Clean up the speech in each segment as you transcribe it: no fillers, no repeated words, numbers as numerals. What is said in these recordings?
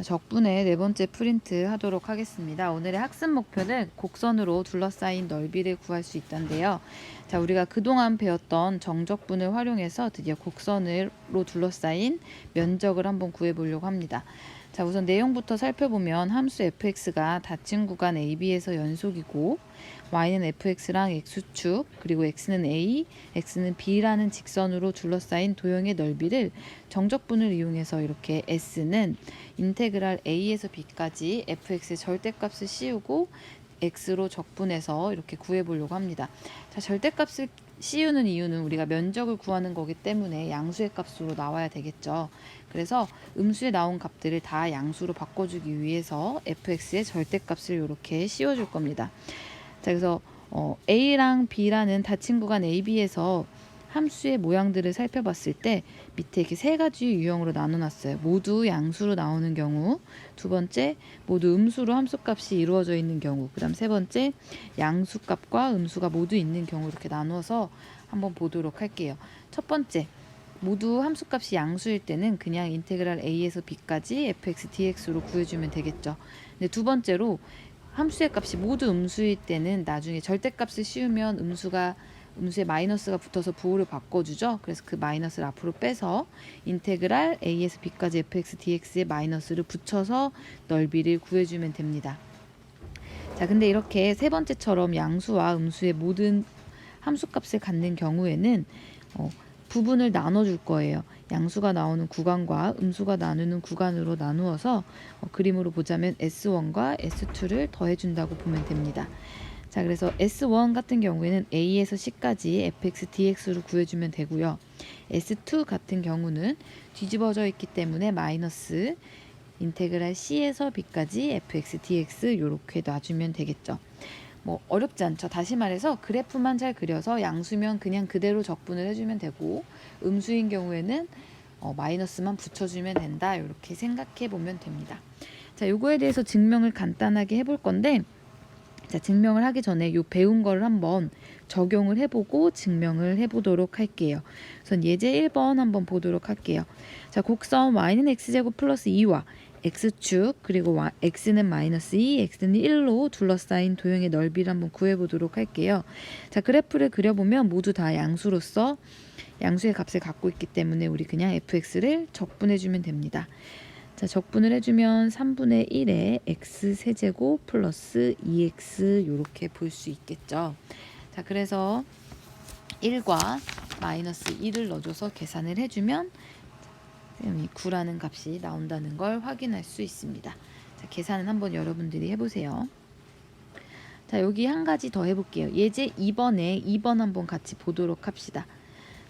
적분의 네 번째 프린트 하도록 하겠습니다. 오늘의 학습 목표는 곡선으로 둘러싸인 넓이를 구할 수 있다인데요. 자, 우리가 그동안 배웠던 정적분을 활용해서 드디어 곡선으로 둘러싸인 면적을 한번 구해 보려고 합니다. 자, 우선 내용부터 살펴보면 함수 fx가 닫힌 구간 AB에서 연속이고 y는 fx랑 x축, 그리고 x는 a, x는 b라는 직선으로 둘러싸인 도형의 넓이를 정적분을 이용해서 이렇게 s는 인테그랄 a에서 b까지 fx의 절대값을 씌우고 x로 적분해서 이렇게 구해보려고 합니다. 자, 절대값을 씌우는 이유는 우리가 면적을 구하는 거기 때문에 양수의 값으로 나와야 되겠죠. 그래서 음수에 나온 값들을 다 양수로 바꿔주기 위해서 fx의 절대값을 이렇게 씌워줄 겁니다. 자, 그래서 a랑 b라는 닫힌 구간 AB에서 함수의 모양들을 살펴봤을 때 밑에 이렇게 세 가지 유형으로 나눠놨어요. 모두 양수로 나오는 경우, 두 번째 모두 음수로 함수값이 이루어져 있는 경우, 그 다음 세 번째 양수값과 음수가 모두 있는 경우, 이렇게 나누어서 한번 보도록 할게요. 첫 번째, 모두 함수값이 양수일 때는 그냥 인테그랄 a에서 b까지 fx dx로 구해주면 되겠죠. 근데 두 번째로 함수의 값이 모두 음수일 때는 나중에 절대값을 씌우면 음수에 마이너스가 붙어서 부호를 바꿔주죠. 그래서 그 마이너스를 앞으로 빼서 인테그랄 a에서 b까지 fx dx에 마이너스를 붙여서 넓이를 구해주면 됩니다. 자, 근데 이렇게 세 번째처럼 양수와 음수의 모든 함수값을 갖는 경우에는 부분을 나눠줄 거예요. 양수가 나오는 구간과 음수가 나누는 구간으로 나누어서 그림으로 보자면 S1과 S2를 더해준다고 보면 됩니다. 자, 그래서 S1 같은 경우에는 A에서 C까지 fx dx로 구해주면 되고요. S2 같은 경우는 뒤집어져 있기 때문에 마이너스 인테그랄 C에서 B까지 fx dx 이렇게 놔주면 되겠죠. 뭐 어렵지 않죠. 다시 말해서 그래프만 잘 그려서 양수면 그냥 그대로 적분을 해주면 되고, 음수인 경우에는 마이너스만 붙여주면 된다, 이렇게 생각해 보면 됩니다. 자, 요거에 대해서 증명을 간단하게 해볼 건데, 자, 증명을 하기 전에 요 배운 거를 한번 적용을 해보고 증명을 해보도록 할게요. 우선 예제 1번 한번 보도록 할게요. 자, 곡선 y는 x제곱 플러스 2와 x축, 그리고 x는 마이너스 2, x는 1로 둘러싸인 도형의 넓이를 한번 구해보도록 할게요. 자, 그래프를 그려보면 모두 다 양수로서 양수의 값을 갖고 있기 때문에 우리 그냥 fx를 적분해주면 됩니다. 자, 적분을 해주면 3분의 1에 x세제곱 플러스 2x 이렇게 볼 수 있겠죠. 자, 그래서 1과 마이너스 1을 넣어줘서 계산을 해주면 9라는 값이 나온다는 걸 확인할 수 있습니다. 자, 계산은 한번 여러분들이 해보세요. 자, 여기 한 가지 더 해볼게요. 예제 2번에 2번 한번 같이 보도록 합시다.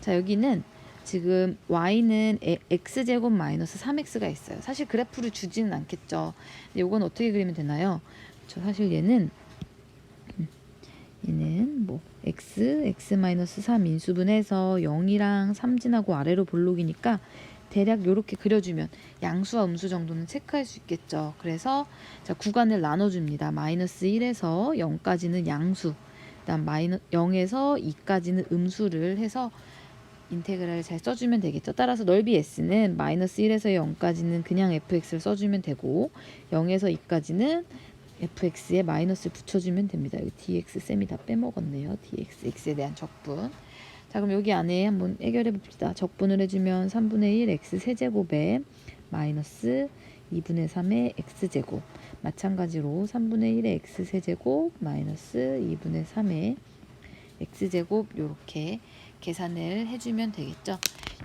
자, 여기는 지금 y는 x제곱 마이너스 3x가 있어요. 사실 그래프를 주지는 않겠죠. 근데 이건 어떻게 그리면 되나요? 사실 얘는 뭐 x 마이너스 3 인수분해서 0이랑 3 지나고 아래로 볼록이니까 대략 이렇게 그려주면 양수와 음수 정도는 체크할 수 있겠죠. 그래서 자, 구간을 나눠줍니다. 마이너스 1에서 0까지는 양수, 그다음 0에서 2까지는 음수를 해서 인테그랄을 잘 써주면 되겠죠. 따라서 넓이 S는 마이너스 1에서 0까지는 그냥 fx를 써주면 되고 0에서 2까지는 fx에 마이너스를 붙여주면 됩니다. 여기 dx 쌤이 다 빼먹었네요. dx, x에 대한 적분. 자, 그럼 여기 안에 한번 해결해 봅시다. 적분을 해주면 3분의 1 x 세제곱에 마이너스 2분의 3의 x제곱, 마찬가지로 3분의 1의 x 세제곱 마이너스 2분의 3의 x제곱 이렇게 계산을 해주면 되겠죠.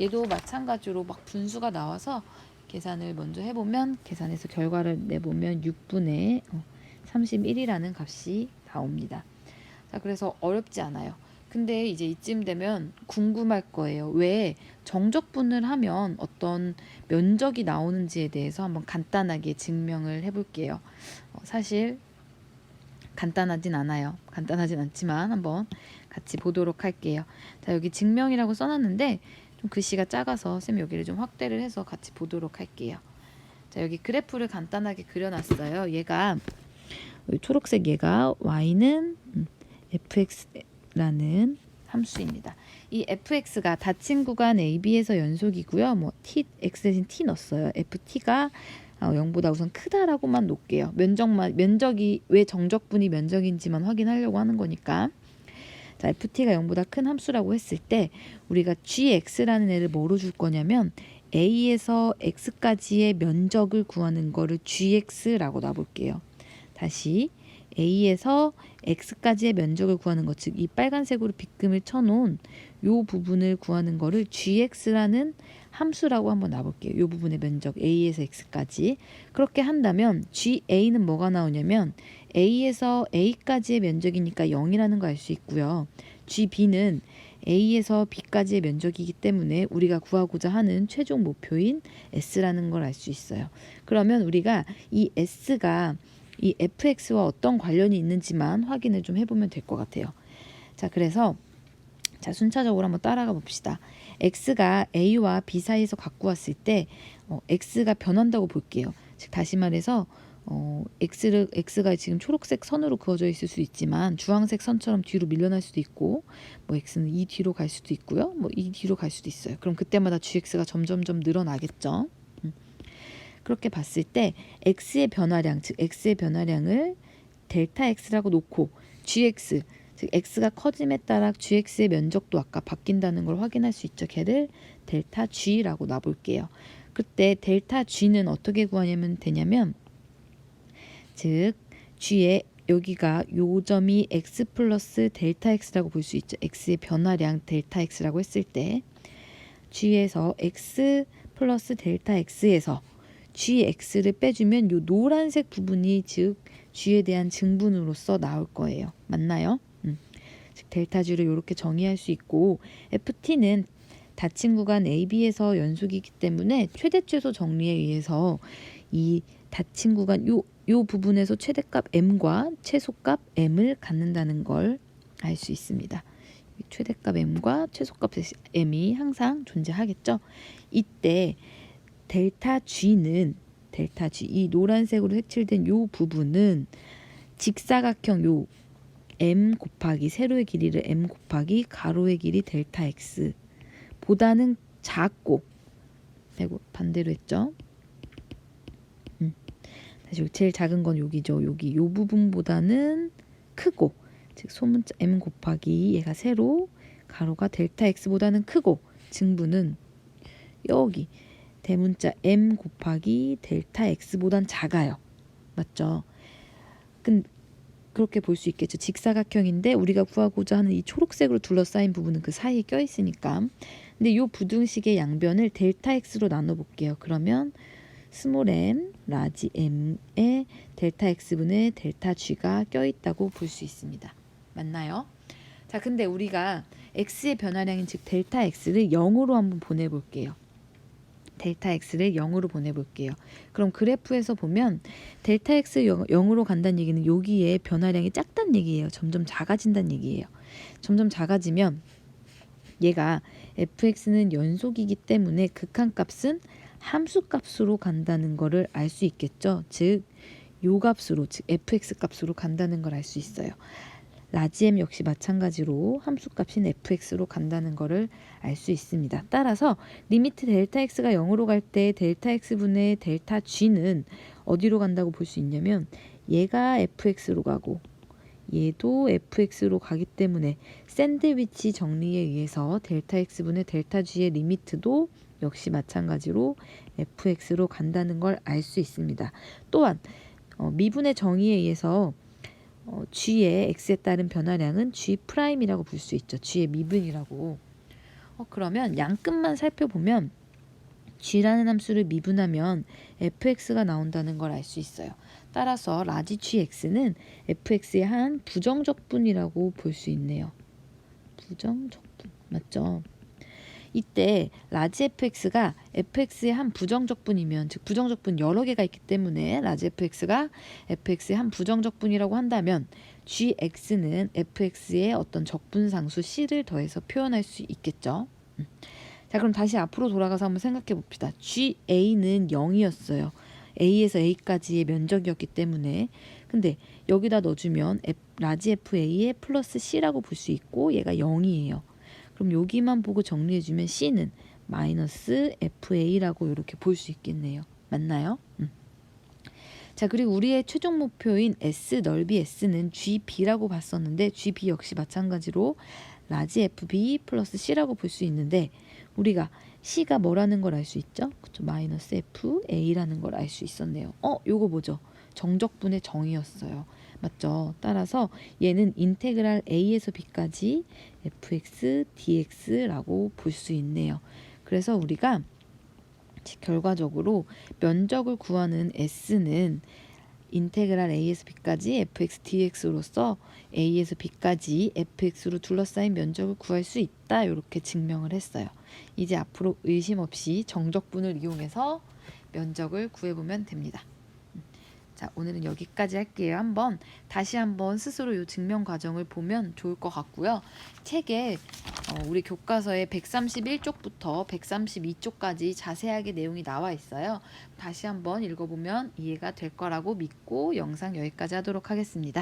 얘도 마찬가지로 막 분수가 나와서 계산을 먼저 해보면, 계산해서 결과를 내보면 6분의 31이라는 값이 나옵니다. 자, 그래서 어렵지 않아요. 근데 이제 이쯤 되면 궁금할 거예요. 왜 정적분을 하면 어떤 면적이 나오는지에 대해서 한번 간단하게 증명을 해볼게요. 사실 간단하진 않아요. 간단하진 않지만 한번 같이 보도록 할게요. 자, 여기 증명이라고 써놨는데 좀 글씨가 작아서 쌤 여기를 좀 확대를 해서 같이 보도록 할게요. 자, 여기 그래프를 간단하게 그려놨어요. 얘가 초록색 얘가 y는 fx라는 함수입니다. 이 fx가 닫힌 구간 AB에서 연속이고요. 뭐 x 대신 t 넣었어요. ft가 0보다 우선 크다라고만 놓을게요. 면적이 왜 정적분이 면적인지만 확인하려고 하는 거니까. 자, ft가 0보다 큰 함수라고 했을 때 우리가 gx라는 애를 뭐로 줄 거냐면 a에서 x까지의 면적을 구하는 거를 gx라고 놔볼게요. 다시 a에서 x까지의 면적을 구하는 것, 즉 이 빨간색으로 빗금을 쳐놓은 요 부분을 구하는 거를 gx라는 함수라고 한번 놔볼게요. 요 부분의 면적 a에서 x까지. 그렇게 한다면 ga는 뭐가 나오냐면 a에서 a까지의 면적이니까 0이라는 거 알 수 있고요. gb는 a에서 b까지의 면적이기 때문에 우리가 구하고자 하는 최종 목표인 s라는 걸 알 수 있어요. 그러면 우리가 이 s가 이 fx와 어떤 관련이 있는지만 확인을 좀 해보면 될 것 같아요. 자, 그래서 자, 순차적으로 한번 따라가 봅시다. x가 a와 b 사이에서 갖고 왔을 때 x가 변한다고 볼게요. 즉 다시 말해서 x가 지금 초록색 선으로 그어져 있을 수 있지만 주황색 선처럼 뒤로 밀려날 수도 있고, 뭐 x는 이 뒤로 갈 수도 있고요. 뭐 이 뒤로 갈 수도 있어요. 그럼 그때마다 gx가 점점점 늘어나겠죠. 그렇게 봤을 때 x의 변화량, 즉 x의 변화량을 델타 x라고 놓고 gx, 즉 x가 커짐에 따라 gx의 면적도 아까 바뀐다는 걸 확인할 수 있죠. 걔를 델타 g라고 놔볼게요. 그때 델타 g는 어떻게 구하냐면 되냐면, 즉 g의 여기가 요 점이 x 플러스 델타 x라고 볼 수 있죠. x의 변화량 델타 x라고 했을 때 g에서 x 플러스 델타 x에서 gx를 빼주면 요 노란색 부분이 즉 g에 대한 증분으로서 나올 거예요. 맞나요? 즉 델타 g를 이렇게 정의할 수 있고, ft는 닫힌 구간 AB에서 연속이기 때문에 최대 최소 정리에 의해서 이 닫힌 구간 요 부분에서 최대값 m과 최소값 m을 갖는다는 걸 알 수 있습니다. 최대값 m과 최소값 m이 항상 존재하겠죠. 이때 델타 g는 이 노란색으로 색칠된 요 부분은 직사각형 요 m 곱하기 세로의 길이를 m 곱하기 가로의 길이 델타 x 보다는 작고, 반대로 했죠. 다시 제일 작은 건 여기죠. 여기 요 부분보다는 크고, 즉 소문자 m 곱하기 얘가 세로, 가로가 델타 x보다는 크고, 증분은 여기 대문자 m 곱하기 델타 x보단 작아요. 맞죠? 그렇게 볼 수 있겠죠. 직사각형인데 우리가 구하고자 하는 이 초록색으로 둘러싸인 부분은 그 사이에 껴있으니까. 근데 이 부등식의 양변을 델타 x로 나눠볼게요. 그러면 스몰 m, 라지 m에 델타 x분의 델타 g가 껴있다고 볼 수 있습니다. 맞나요? 자, 근데 우리가 x의 변화량인 즉 델타 x를 0으로 한번 보내볼게요. 델타 x를 0으로 보내볼게요. 그럼 그래프에서 보면 델타 x 0으로 간다는 얘기는 여기에 변화량이 작다는 얘기예요. 점점 작아진다는 얘기예요. 점점 작아지면 얘가 fx는 연속이기 때문에 극한값은 함수값으로 간다는 거를 알 수 있겠죠. 즉 요 값으로, 즉 fx 값으로 간다는 걸 알 수 있어요. 라지 m 역시 마찬가지로 함수값인 fx로 간다는 거를 알 수 있습니다. 따라서 리미트 델타 x가 0으로 갈 때 델타 x분의 델타 g는 어디로 간다고 볼 수 있냐면 얘가 fx로 가고 얘도 fx로 가기 때문에 샌드위치 정리에 의해서 델타 x분의 델타 g의 리미트도 역시 마찬가지로 fx로 간다는 걸 알 수 있습니다. 또한 미분의 정의에 의해서 g의 x에 따른 변화량은 g'이라고 볼 수 있죠. g의 미분이라고. 그러면 양끝만 살펴보면 g라는 함수를 미분하면 fx가 나온다는 걸 알 수 있어요. 따라서 라지 gx는 fx의 한 부정적분이라고 볼 수 있네요. 부정적분 맞죠? 이때 라지 fx가 fx의 한 부정적분이면, 즉 부정적분 여러 개가 있기 때문에 라지 fx가 fx의 한 부정적분이라고 한다면 gx는 fx의 어떤 적분상수 c를 더해서 표현할 수 있겠죠. 자, 그럼 다시 앞으로 돌아가서 한번 생각해 봅시다. ga는 0이었어요. a에서 a까지의 면적이었기 때문에. 근데 여기다 넣어주면 라지 fa의 플러스 c라고 볼 수 있고 얘가 0이에요. 그럼 여기만 보고 정리해주면 c는 마이너스 fa라고 이렇게 볼 수 있겠네요. 맞나요? 자, 그리고 우리의 최종 목표인 S, 넓이 S는 GB라고 봤었는데 GB 역시 마찬가지로 라지 FB 플러스 C라고 볼 수 있는데 우리가 C가 뭐라는 걸 알 수 있죠? 그쵸? 마이너스 FA라는 걸 알 수 있었네요. 요거 뭐죠? 정적분의 정의였어요. 맞죠? 따라서 얘는 인테그랄 A에서 B까지 fx, dx라고 볼 수 있네요. 그래서 우리가 결과적으로 면적을 구하는 S는 인테그랄 A에서 B까지 fx dx로서 A에서 B까지 fx로 둘러싸인 면적을 구할 수 있다. 이렇게 증명을 했어요. 이제 앞으로 의심 없이 정적분을 이용해서 면적을 구해보면 됩니다. 자, 오늘은 여기까지 할게요. 다시 한번 스스로 이 증명 과정을 보면 좋을 것 같고요. 책에 우리 교과서의 131쪽부터 132쪽까지 자세하게 내용이 나와 있어요. 다시 한번 읽어보면 이해가 될 거라고 믿고 영상 여기까지 하도록 하겠습니다.